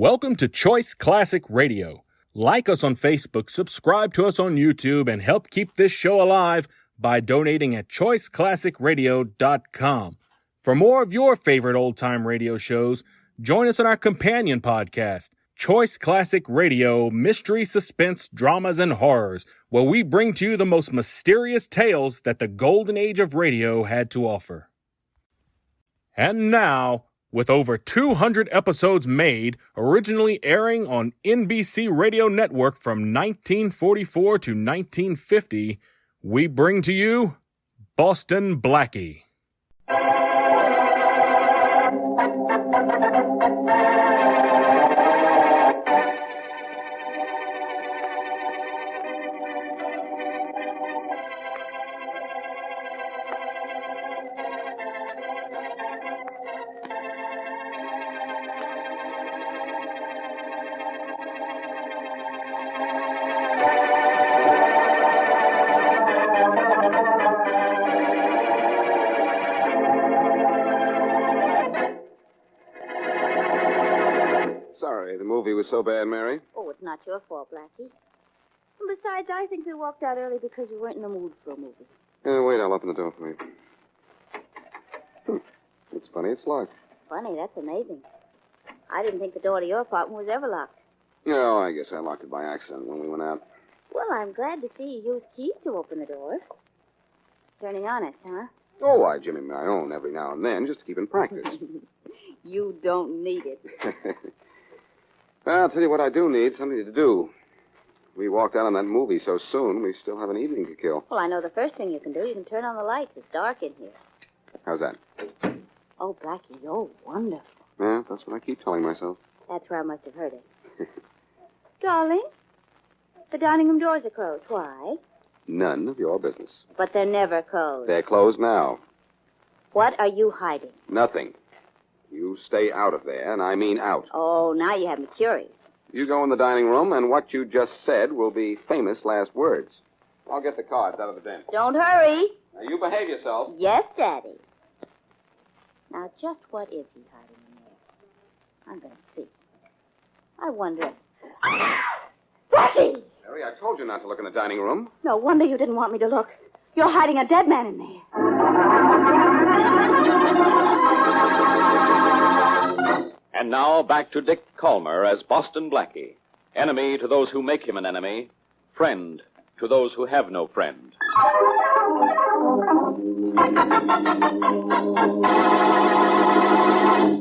Welcome to Choice Classic Radio. Like us on Facebook, subscribe to us on YouTube, and help keep this show alive by donating at choiceclassicradio.com. For more of your favorite old-time radio shows, join us on our companion podcast, Choice Classic Radio, Mystery, Suspense, Dramas, and Horrors, where we bring to you the most mysterious tales that the golden age of radio had to offer. And now, with over 200 episodes made, originally airing on NBC Radio Network from 1944 to 1950, we bring to you Boston Blackie. The movie was so bad, Mary. Oh, it's not your fault, Blackie. And besides, I think we walked out early because you weren't in the mood for a movie. Wait, I'll open the door for you. It's funny, it's locked. Funny, that's amazing. I didn't think the door to your apartment was ever locked. No, I guess I locked it by accident when we went out. Well, I'm glad to see you used keys to open the door. Turning honest, huh? Oh, I jimmy my own every now and then, just to keep in practice. You don't need it. Well, I'll tell you what I do need, something to do. We walked out on that movie so soon, we still have an evening to kill. Well, I know the first thing you can do. You can turn on the lights. It's dark in here. How's that? Oh, Blackie, you're wonderful. Yeah, that's what I keep telling myself. That's where I must have heard it. Darling, the dining room doors are closed. Why? None of your business. But they're never closed. They're closed now. What are you hiding? Nothing. You stay out of there, and I mean out. Oh, now you have me curious. You go in the dining room, and what you just said will be famous last words. I'll get the cards out of the den. Don't hurry. Now, you behave yourself. Yes, Daddy. Now, just what is he hiding in there? I'm going to see. I wonder... Blackie! Mary, I told you not to look in the dining room. No wonder you didn't want me to look. You're hiding a dead man in there. And now, back to Dick Calmer as Boston Blackie. Enemy to those who make him an enemy. Friend to those who have no friend.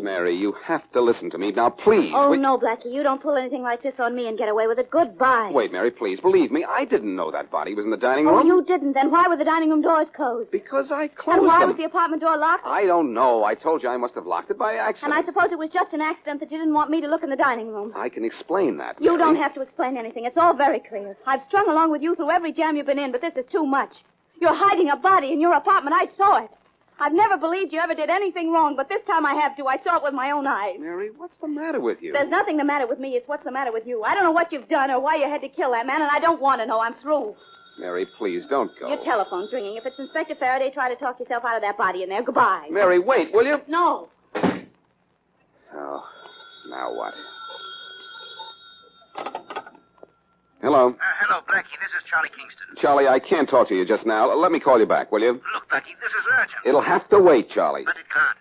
Mary, you have to listen to me. Now, please. Oh, no, Blackie. You don't pull anything like this on me and get away with it. Goodbye. Wait, Mary, please. Believe me, I didn't know that body was in the dining room. Oh, you didn't? Then why were the dining room doors closed? Because I closed And why them. was the apartment door locked? I don't know. I told you I must have locked it by accident. And I suppose it was just an accident that you didn't want me to look in the dining room. I can explain that, You Mary. don't have to explain anything. It's all very clear. I've strung along with you through every jam you've been in, but this is too much. You're hiding a body in your apartment. I saw it. I've never believed you ever did anything wrong, but this time I have to. I saw it with my own eyes. Mary, what's the matter with you? There's nothing the matter with me. It's what's the matter with you. I don't know what you've done or why you had to kill that man, and I don't want to know. I'm through. Mary, please, don't go. Your telephone's ringing. If it's Inspector Faraday, try to talk yourself out of that body in there. Goodbye. Mary, wait, will you? No. Oh, now what? Hello. Hello, Blackie. This is Charlie Kingston. Charlie, I can't talk to you just now. Let me call you back, will you? Look, Blackie, this is urgent. It'll have to wait, Charlie. But it can't.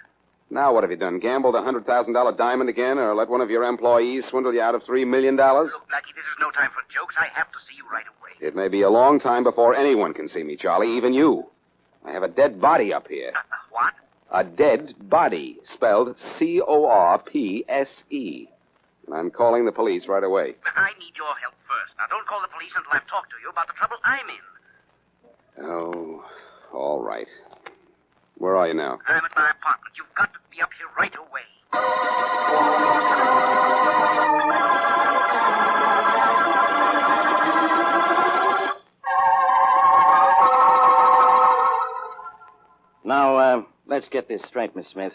Now what have you done? Gambled a $100,000 diamond again, or let one of your employees swindle you out of $3 million? Look, Blackie, this is no time for jokes. I have to see you right away. It may be a long time before anyone can see me, Charlie, even you. I have a dead body up here. What? A dead body, spelled C-O-R-P-S-E. And I'm calling the police right away. But I need your help first. Now, don't call the police until I've talked to you about the trouble I'm in. Oh, all right. Where are you now? I'm at my apartment. You've got to be up here right away. Now, let's get this straight, Miss Smith.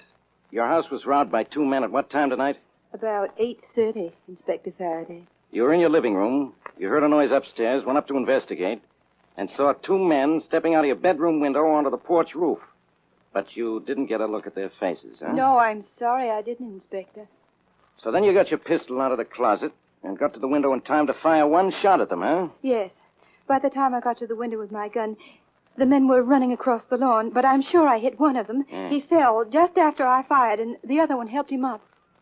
Your house was robbed by two men at what time tonight? About 8:30, Inspector Faraday. You were in your living room. You heard a noise upstairs, went up to investigate, and saw two men stepping out of your bedroom window onto the porch roof. But you didn't get a look at their faces, huh? No, I'm sorry I didn't, Inspector. So then you got your pistol out of the closet and got to the window in time to fire one shot at them, huh? Yes. By the time I got to the window with my gun, the men were running across the lawn, but I'm sure I hit one of them. He fell just after I fired, and the other one helped him up.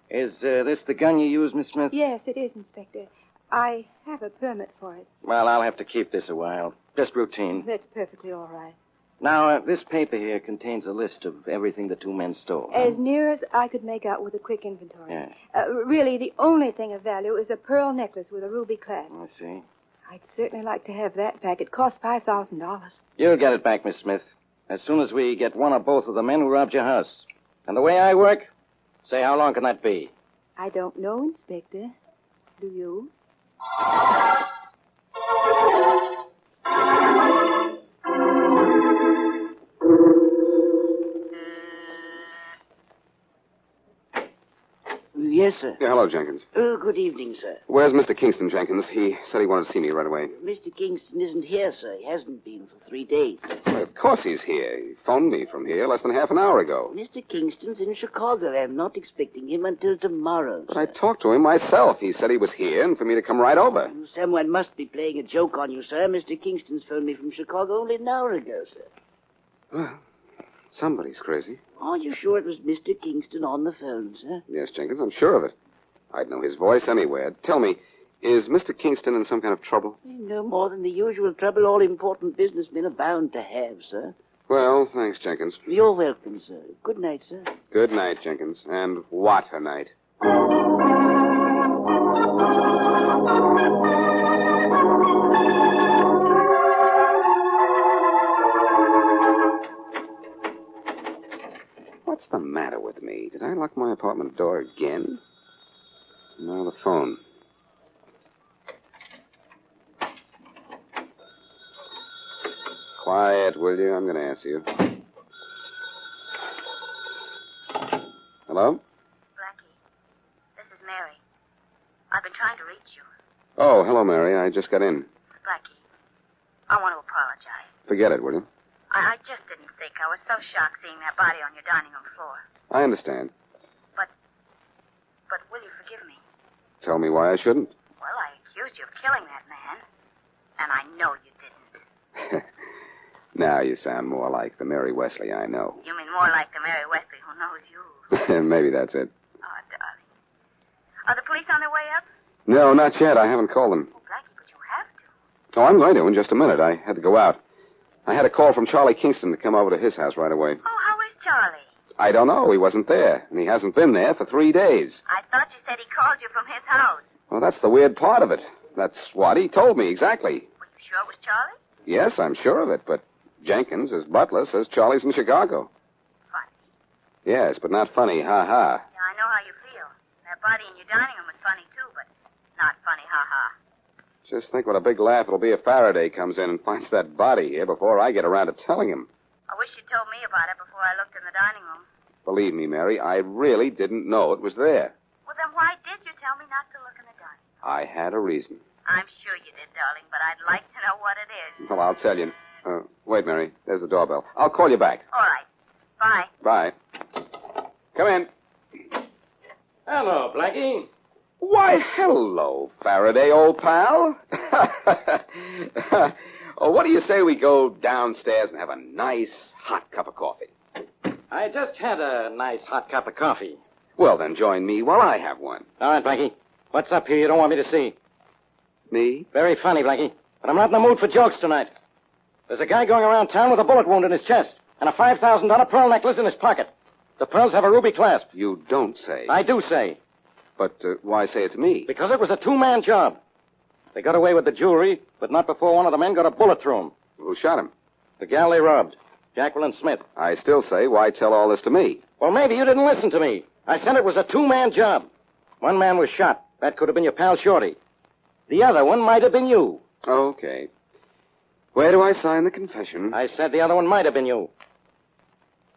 Is this the gun you used, Miss Smith? Yes, it is, Inspector. I have a permit for it. Well, I'll have to keep this a while. Just routine. That's perfectly all right. Now, this paper here contains a list of everything the two men stole. As near as I could make out with a quick inventory. Yeah. Really, the only thing of value is a pearl necklace with a ruby clasp. I see. I'd certainly like to have that back. It cost $5,000. You'll get it back, Miss Smith, as soon as we get one or both of the men who robbed your house. And the way I work, say how long can that be? I don't know, Inspector. Do you? Yes, sir. Yeah, hello, Jenkins. Oh, good evening, sir. Where's Mr. Kingston, Jenkins? He said he wanted to see me right away. Mr. Kingston isn't here, sir. He hasn't been for 3 days. Well, of course he's here. He phoned me from here less than half an hour ago. Mr. Kingston's in Chicago. I'm not expecting him until tomorrow, But sir. I talked to him myself. He said he was here and for me to come right over. Someone must be playing a joke on you, sir. Mr. Kingston's phoned me from Chicago only an hour ago, sir. Well, somebody's crazy. Are you sure it was Mr. Kingston on the phone, sir? Yes, Jenkins, I'm sure of it. I'd know his voice anywhere. Tell me, is Mr. Kingston in some kind of trouble? No more than the usual trouble all important businessmen are bound to have, sir. Well, thanks, Jenkins. You're welcome, sir. Good night, sir. Good night, Jenkins. And what a night. What's the matter with me? Did I lock my apartment door again? Now the phone. Quiet, will you? I'm going to answer you. Hello? Blackie, this is Mary. I've been trying to reach you. Oh, hello, Mary. I just got in. Blackie, I want to apologize. Forget it, will you? I just didn't think. I was so shocked seeing that body on your dining room floor. I understand. But will you forgive me? Tell me why I shouldn't. Well, I accused you of killing that man, and I know you didn't. Now you sound more like the Mary Wesley I know. You mean more like the Mary Wesley who knows you. Maybe that's it. Oh, darling. Are the police on their way up? No, not yet. I haven't called them. Oh, Blackie, but you have to. Oh, I'm going to in just a minute. I had to go out. I had a call from Charlie Kingston to come over to his house right away. Oh, how is Charlie? I don't know. He wasn't there, and he hasn't been there for 3 days. I thought you said he called you from his house. Well, that's the weird part of it. That's what he told me exactly. Were you sure it was Charlie? Yes, I'm sure of it, but Jenkins, his butler, says Charlie's in Chicago. Funny. Yes, but not funny, ha-ha. Yeah, I know how you feel. That body in your dining room is funny, too, but not funny, ha-ha. Just think what a big laugh it'll be if Faraday comes in and finds that body here before I get around to telling him. I wish you told me about it before I looked in the dining room. Believe me, Mary, I really didn't know it was there. Well, then why did you tell me not to look in the dining room? I had a reason. I'm sure you did, darling, but I'd like to know what it is. Well, I'll tell you. Wait, Mary. There's the doorbell. I'll call you back. All right. Bye. Bye. Come in. Hello, Blackie. Why, hello, Faraday, old pal. Oh, what do you say we go downstairs and have a nice hot cup of coffee? I just had a nice hot cup of coffee. Well, then join me while I have one. All right, Blackie. What's up here you don't want me to see? Me? Very funny, Blackie. But I'm not in the mood for jokes tonight. There's a guy going around town with a bullet wound in his chest and a $5,000 pearl necklace in his pocket. The pearls have a ruby clasp. You don't say. I do say. But why say it's me? Because it was a two-man job. They got away with the jewelry, but not before one of the men got a bullet through him. Who shot him? The gal they robbed, Jacqueline Smith. I still say, why tell all this to me? Well, maybe you didn't listen to me. I said it was a two-man job. One man was shot. That could have been your pal Shorty. The other one might have been you. Okay. Where do I sign the confession? I said the other one might have been you.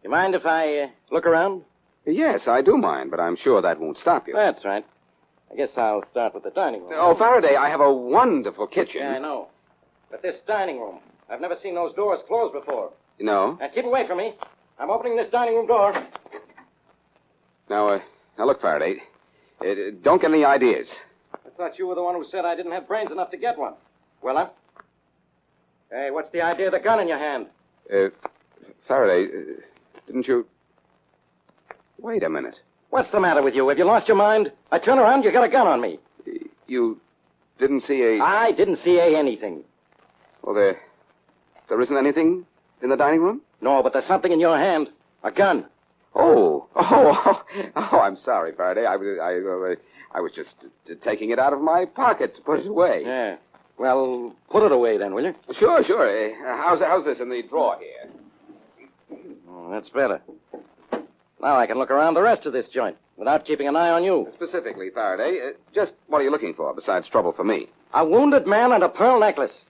You mind if I look around? Yes, I do mind, but I'm sure that won't stop you. That's right. I guess I'll start with the dining room. Oh, Faraday, I have a wonderful kitchen. Yeah, I know. But this dining room, I've never seen those doors closed before. No? Now, keep away from me. I'm opening this dining room door. Now look, Faraday. Don't get any ideas. I thought you were the one who said I didn't have brains enough to get one. Well, huh? Hey, what's the idea of the gun in your hand? Faraday, didn't you... Wait a minute. What's the matter with you? Have you lost your mind? I turn around, you got a gun on me. You didn't see a... I didn't see anything. Well, there isn't anything in the dining room? No, but there's something in your hand. A gun. Oh, I'm sorry, Faraday. I was just taking it out of my pocket to put it away. Yeah. Well, put it away then, will you? Sure. How's this in the drawer here? Oh, that's better. Now I can look around the rest of this joint without keeping an eye on you. Specifically, Faraday, just what are you looking for besides trouble for me? A wounded man and a pearl necklace.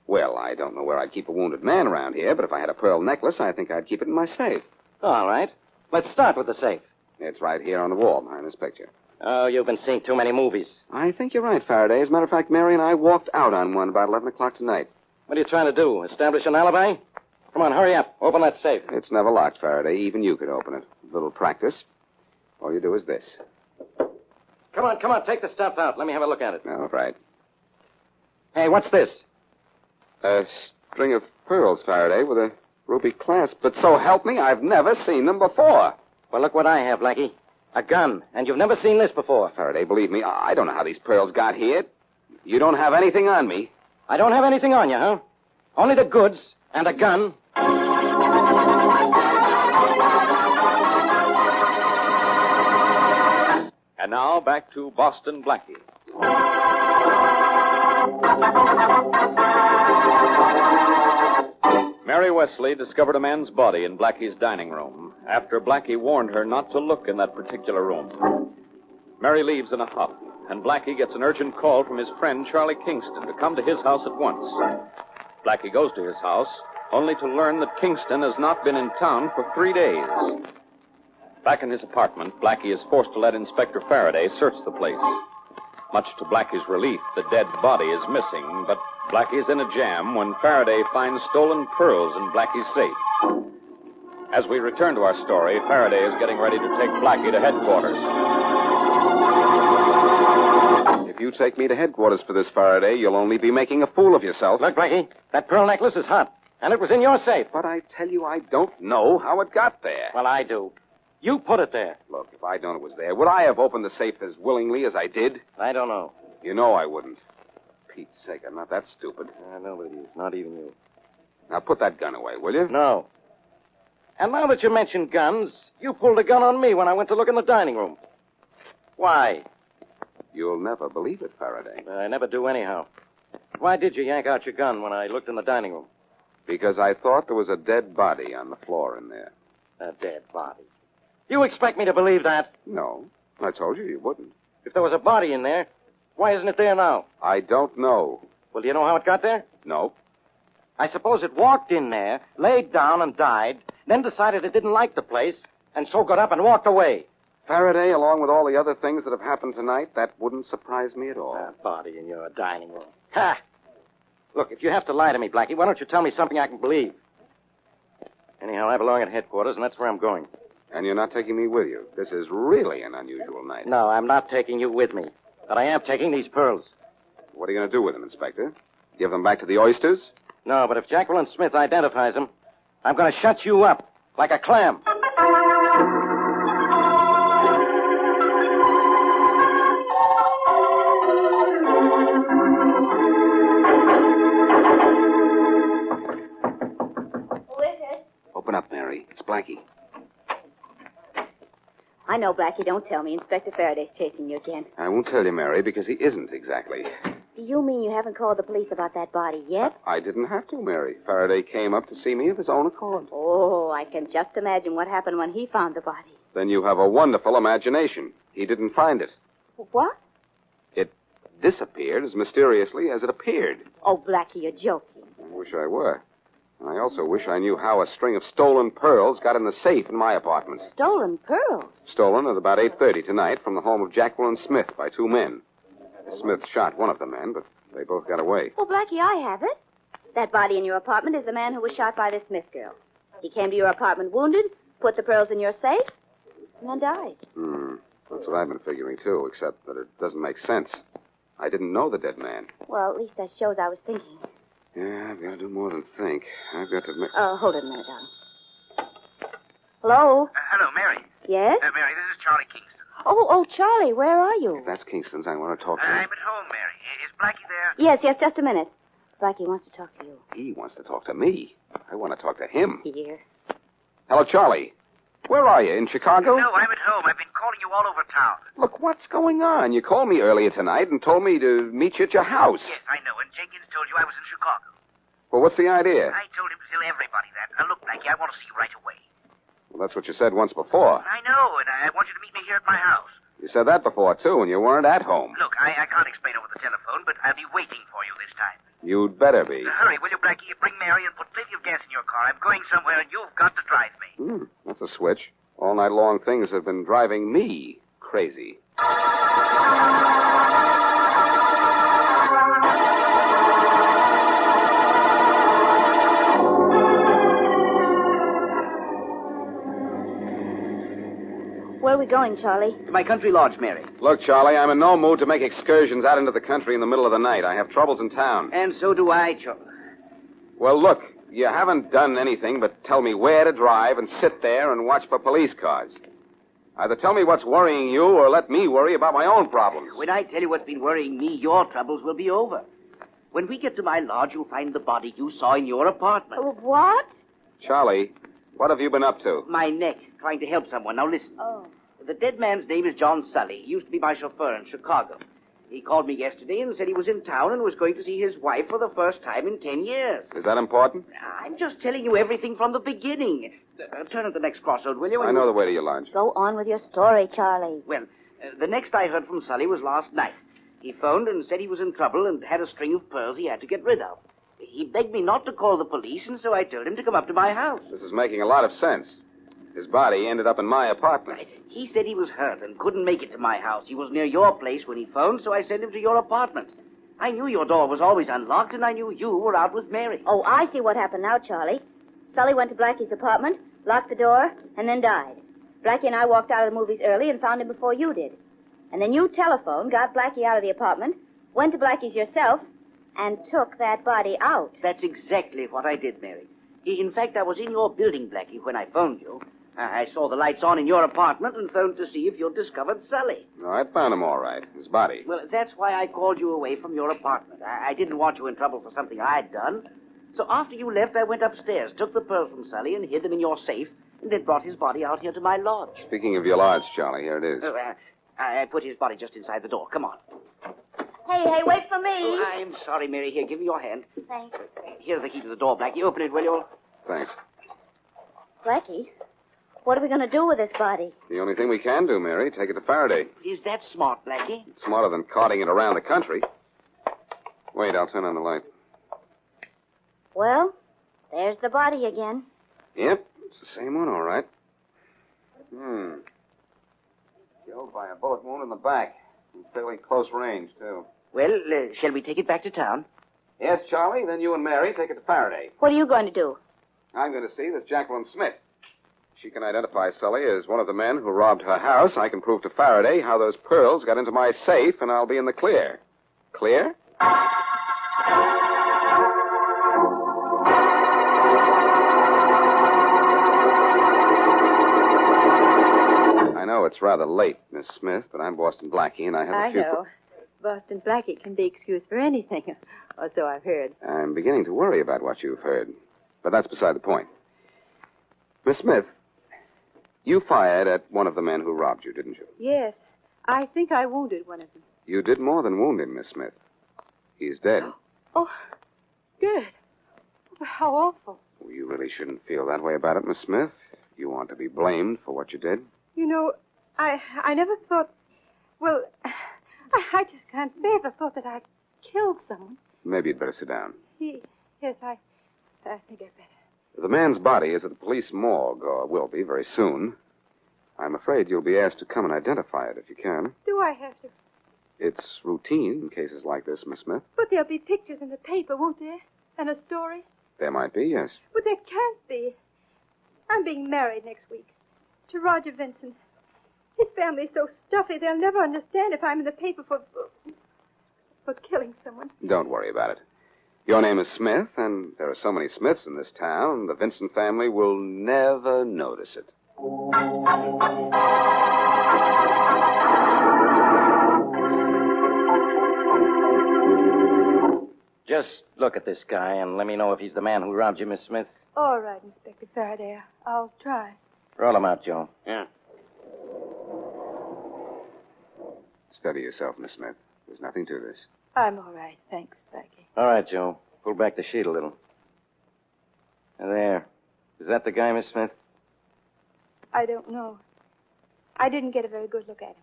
Well, I don't know where I'd keep a wounded man around here, but if I had a pearl necklace, I think I'd keep it in my safe. All right. Let's start with the safe. It's right here on the wall behind this picture. Oh, you've been seeing too many movies. I think you're right, Faraday. As a matter of fact, Mary and I walked out on one about 11 o'clock tonight. What are you trying to do? Establish an alibi? Come on, hurry up. Open that safe. It's never locked, Faraday. Even you could open it. A little practice. All you do is this. Come on. Take the stuff out. Let me have a look at it. All right. Hey, what's this? A string of pearls, Faraday, with a ruby clasp. But so help me, I've never seen them before. Well, look what I have, Blackie. A gun. And you've never seen this before. Faraday, believe me, I don't know how these pearls got here. You don't have anything on me. I don't have anything on you, huh? Only the goods and a gun. And now back to Boston Blackie. Mary Wesley discovered a man's body in Blackie's dining room after Blackie warned her not to look in that particular room. Mary leaves in a huff, and Blackie gets an urgent call from his friend Charlie Kingston to come to his house at once. Blackie goes to his house, only to learn that Kingston has not been in town for 3 days. Back in his apartment, Blackie is forced to let Inspector Faraday search the place. Much to Blackie's relief, the dead body is missing, but Blackie is in a jam when Faraday finds stolen pearls in Blackie's safe. As we return to our story, Faraday is getting ready to take Blackie to headquarters. If you take me to headquarters for this, Faraday, you'll only be making a fool of yourself. Look, Blackie, that pearl necklace is hot, and it was in your safe. But I tell you, I don't know how it got there. Well, I do. You put it there. Look, if I'd known it was there, would I have opened the safe as willingly as I did? I don't know. You know I wouldn't. Pete's sake, I'm not that stupid. Nobody is, not even you. Now put that gun away, will you? No. And now that you mention guns, you pulled a gun on me when I went to look in the dining room. Why? You'll never believe it, Faraday. I never do anyhow. Why did you yank out your gun when I looked in the dining room? Because I thought there was a dead body on the floor in there. A dead body. You expect me to believe that? No. I told you you wouldn't. If there was a body in there, why isn't it there now? I don't know. Well, do you know how it got there? No. I suppose it walked in there, laid down and died, then decided it didn't like the place, and so got up and walked away. Faraday, along with all the other things that have happened tonight, that wouldn't surprise me at all. A body in your dining room. Ha! Look, if you have to lie to me, Blackie, why don't you tell me something I can believe? Anyhow, I belong at headquarters, and that's where I'm going. And you're not taking me with you. This is really an unusual night. No, I'm not taking you with me. But I am taking these pearls. What are you going to do with them, Inspector? Give them back to the oysters? No, but if Jacqueline Smith identifies them, I'm going to shut you up like a clam. Who is it? Open up, Mary. It's Blackie. I know, Blackie. Don't tell me. Inspector Faraday's chasing you again. I won't tell you, Mary, because he isn't exactly. Do you mean you haven't called the police about that body yet? I didn't have to, Mary. Faraday came up to see me of his own accord. Oh, I can just imagine what happened when he found the body. Then you have a wonderful imagination. He didn't find it. What? It disappeared as mysteriously as it appeared. Oh, Blackie, you're joking. I wish I were. And I also wish I knew how a string of stolen pearls got in the safe in my apartment. Stolen pearls? Stolen at about 8:30 tonight from the home of Jacqueline Smith by two men. Smith shot one of the men, but they both got away. Well, Blackie, I have it. That body in your apartment is the man who was shot by the Smith girl. He came to your apartment wounded, put the pearls in your safe, and then died. That's what I've been figuring, too, except that it doesn't make sense. I didn't know the dead man. Well, at least that shows I was thinking. Yeah, I've got to do more than think. I've got to make... Hold it a minute, darling. Hello? Hello, Mary. Yes? Mary, this is Charlie Kingston. Oh, Charlie, where are you? If that's Kingston's, I want to talk to him. I'm at home, Mary. Is Blackie there? Yes, just a minute. Blackie wants to talk to you. He wants to talk to me. I want to talk to him. Here. Hello, Charlie. Where are you? In Chicago? No, I'm at home. I've been calling you all over town. Look, what's going on? You called me earlier tonight and told me to meet you at your house. Yes, I know, and Jenkins told you I was in Chicago. Well, what's the idea? I told him to tell everybody that. Now, look, Blackie, I want to see you right away. Well, that's what you said once before. I know, and I want you to meet me here at my house. You said that before, too, and you weren't at home. Look, I can't explain over the telephone, but I'll be waiting for you this time. You'd better be. Hurry, will you, Blackie? Bring Mary and put plenty of gas in your car. I'm going somewhere, and you've got to drive me. That's a switch. All night long, things have been driving me crazy. Where are we going, Charlie? To my country lodge, Mary. Look, Charlie, I'm in no mood to make excursions out into the country in the middle of the night. I have troubles in town. And so do I, Charlie. Well, look, you haven't done anything but tell me where to drive and sit there and watch for police cars. Either tell me what's worrying you or let me worry about my own problems. When I tell you what's been worrying me, your troubles will be over. When we get to my lodge, you'll find the body you saw in your apartment. What? Charlie, what have you been up to? My neck, trying to help someone. Now listen. Oh. The dead man's name is John Sully. He used to be my chauffeur in Chicago. He called me yesterday and said he was in town and was going to see his wife for the first time in 10 years. Is that important? I'm just telling you everything from the beginning. Turn at the next crossroad, will you? I know the way to your lodge. Go on with your story, Charlie. Well, the next I heard from Sully was last night. He phoned and said he was in trouble and had a string of pearls he had to get rid of. He begged me not to call the police, and so I told him to come up to my house. This is making a lot of sense. His body ended up in my apartment. He said he was hurt and couldn't make it to my house. He was near your place when he phoned, so I sent him to your apartment. I knew your door was always unlocked, and I knew you were out with Mary. Oh, I see what happened now, Charlie. Sully went to Blackie's apartment, locked the door, and then died. Blackie and I walked out of the movies early and found him before you did. And then you telephoned, got Blackie out of the apartment, went to Blackie's yourself, and took that body out. That's exactly what I did, Mary. In fact, I was in your building, Blackie, when I phoned you. I saw the lights on in your apartment and phoned to see if you'd discovered Sully. No, I found him all right. His body. Well, that's why I called you away from your apartment. I didn't want you in trouble for something I'd done. So after you left, I went upstairs, took the pearls from Sully and hid them in your safe, and then brought his body out here to my lodge. Speaking of your lodge, Charlie, here it is. I put his body just inside the door. Come on. Hey, wait for me. Oh, I'm sorry, Mary. Here, give me your hand. Thanks. Here's the key to the door, Blackie. Open it, will you? Thanks. Blackie, what are we going to do with this body? The only thing we can do, Mary, take it to Faraday. Is that smart, Blackie? It's smarter than carting it around the country. Wait, I'll turn on the light. Well, there's the body again. Yep, it's the same one, all right. Killed by a bullet wound in the back. From fairly close range, too. Well, shall we take it back to town? Yes, Charlie, then you and Mary take it to Faraday. What are you going to do? I'm going to see this Jacqueline Smith. She can identify Sully as one of the men who robbed her house. I can prove to Faraday how those pearls got into my safe, and I'll be in the clear. Clear? I know it's rather late, Miss Smith, but I'm Boston Blackie, and I have a few... I know. Boston Blackie can be excused for anything, or so I've heard. I'm beginning to worry about what you've heard, but that's beside the point. Miss Smith, you fired at one of the men who robbed you, didn't you? Yes. I think I wounded one of them. You did more than wound him, Miss Smith. He's dead. Oh, good. How awful. Well, you really shouldn't feel that way about it, Miss Smith. You want to be blamed for what you did. You know, I never thought... Well, I just can't bear the thought that I killed someone. Maybe you'd better sit down. Yes, I think I'd better. The man's body is at the police morgue, or will be very soon. I'm afraid you'll be asked to come and identify it if you can. Do I have to? It's routine in cases like this, Miss Smith. But there'll be pictures in the paper, won't there? And a story? There might be, yes. But there can't be. I'm being married next week to Roger Vincent. His family's so stuffy they'll never understand if I'm in the paper for killing someone. Don't worry about it. Your name is Smith, and there are so many Smiths in this town, the Vincent family will never notice it. Just look at this guy and let me know if he's the man who robbed you, Miss Smith. All right, Inspector Faraday. I'll try. Roll him out, Joe. Yeah. Steady yourself, Miss Smith. There's nothing to this. I'm all right. Thanks, Blackie. All right, Joe. Pull back the sheet a little. There. Is that the guy, Miss Smith? I don't know. I didn't get a very good look at him.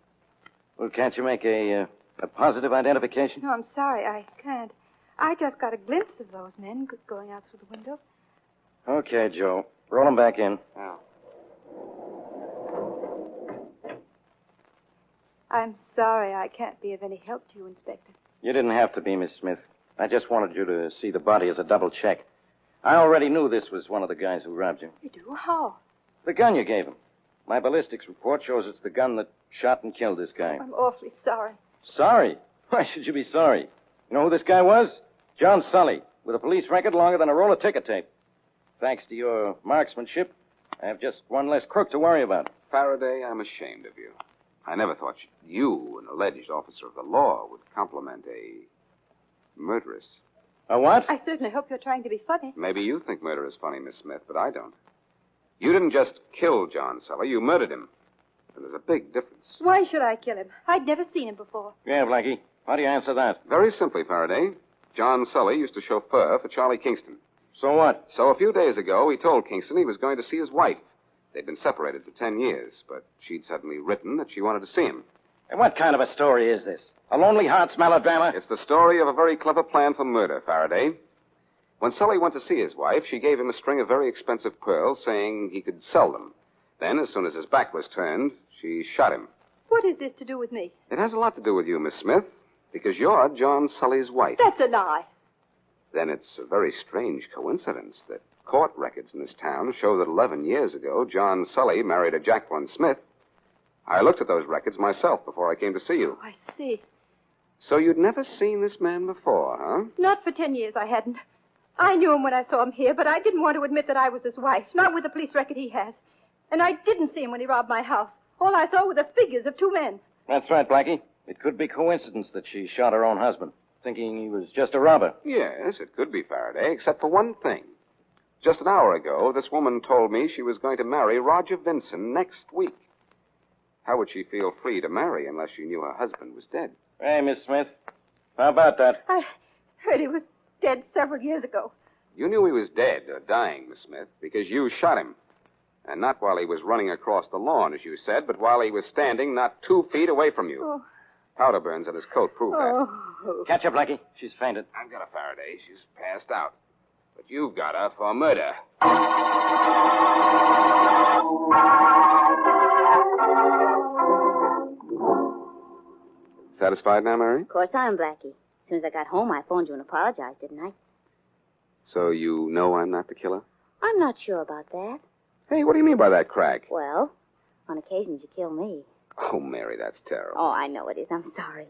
Well, can't you make a positive identification? No, I'm sorry. I can't. I just got a glimpse of those men going out through the window. Okay, Joe. Roll him back in. Oh. I'm sorry I can't be of any help to you, Inspector. You didn't have to be, Miss Smith. I just wanted you to see the body as a double check. I already knew this was one of the guys who robbed you. You do? How? The gun you gave him. My ballistics report shows it's the gun that shot and killed this guy. I'm awfully sorry. Sorry? Why should you be sorry? You know who this guy was? John Sully, with a police record longer than a roll of ticker tape. Thanks to your marksmanship, I have just one less crook to worry about. Faraday, I'm ashamed of you. I never thought you, an alleged officer of the law, would compliment a murderess. A what? I certainly hope you're trying to be funny. Maybe you think murder is funny, Miss Smith, but I don't. You didn't just kill John Sully, you murdered him. And there's a big difference. Why should I kill him? I'd never seen him before. Yeah, Blackie. How do you answer that? Very simply, Faraday. John Sully used to chauffeur for Charlie Kingston. So what? So a few days ago, he told Kingston he was going to see his wife. They'd been separated for 10 years, but she'd suddenly written that she wanted to see him. And what kind of a story is this? A Lonely Hearts melodrama? It's the story of a very clever plan for murder, Faraday. When Sully went to see his wife, she gave him a string of very expensive pearls, saying he could sell them. Then, as soon as his back was turned, she shot him. What is this to do with me? It has a lot to do with you, Miss Smith, because you're John Sully's wife. That's a lie. Then it's a very strange coincidence that court records in this town show that 11 years ago, John Sully married a Jacqueline Smith. I looked at those records myself before I came to see you. Oh, I see. So you'd never seen this man before, huh? Not for 10 years I hadn't. I knew him when I saw him here, but I didn't want to admit that I was his wife, not with the police record he has. And I didn't see him when he robbed my house. All I saw were the figures of two men. That's right, Blackie. It could be coincidence that she shot her own husband, thinking he was just a robber. Yes, it could be Faraday, except for one thing. Just an hour ago, this woman told me she was going to marry Roger Vinson next week. How would she feel free to marry unless she knew her husband was dead? Hey, Miss Smith, how about that? I heard he was dead several years ago. You knew he was dead or dying, Miss Smith, because you shot him. And not while he was running across the lawn, as you said, but while he was standing not 2 feet away from you. Oh. Powder burns on his coat prove that. Oh. Catch her, Blackie. She's fainted. I've got a Faraday. She's passed out. But you've got her for murder. Satisfied now, Mary? Of course I am, Blackie. As soon as I got home, I phoned you and apologized, didn't I? So you know I'm not the killer? I'm not sure about that. Hey, what do you mean by that, Crack? Well, on occasions you kill me. Oh, Mary, that's terrible. Oh, I know it is. I'm sorry.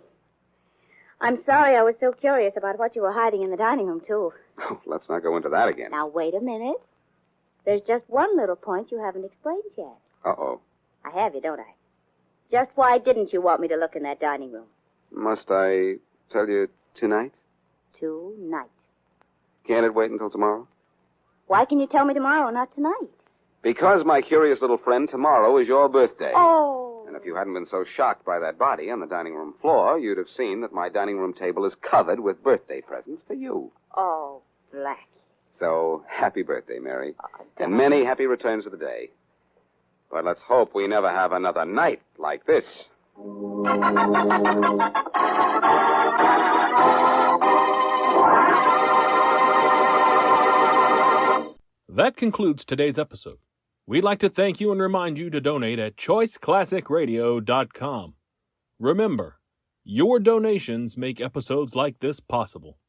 I'm sorry I was so curious about what you were hiding in the dining room, too. Oh, let's not go into that again. Now, wait a minute. There's just one little point you haven't explained yet. Uh-oh. I have you, don't I? Just why didn't you want me to look in that dining room? Must I tell you tonight? Tonight. Can't it wait until tomorrow? Why can you tell me tomorrow, not tonight? Because, my curious little friend, tomorrow is your birthday. Oh. And if you hadn't been so shocked by that body on the dining room floor, you'd have seen that my dining room table is covered with birthday presents for you. Oh, Blackie. So, happy birthday, Mary. Oh, And many happy returns of the day. But let's hope we never have another night like this. That concludes today's episode. We'd like to thank you and remind you to donate at choiceclassicradio.com. Remember, your donations make episodes like this possible.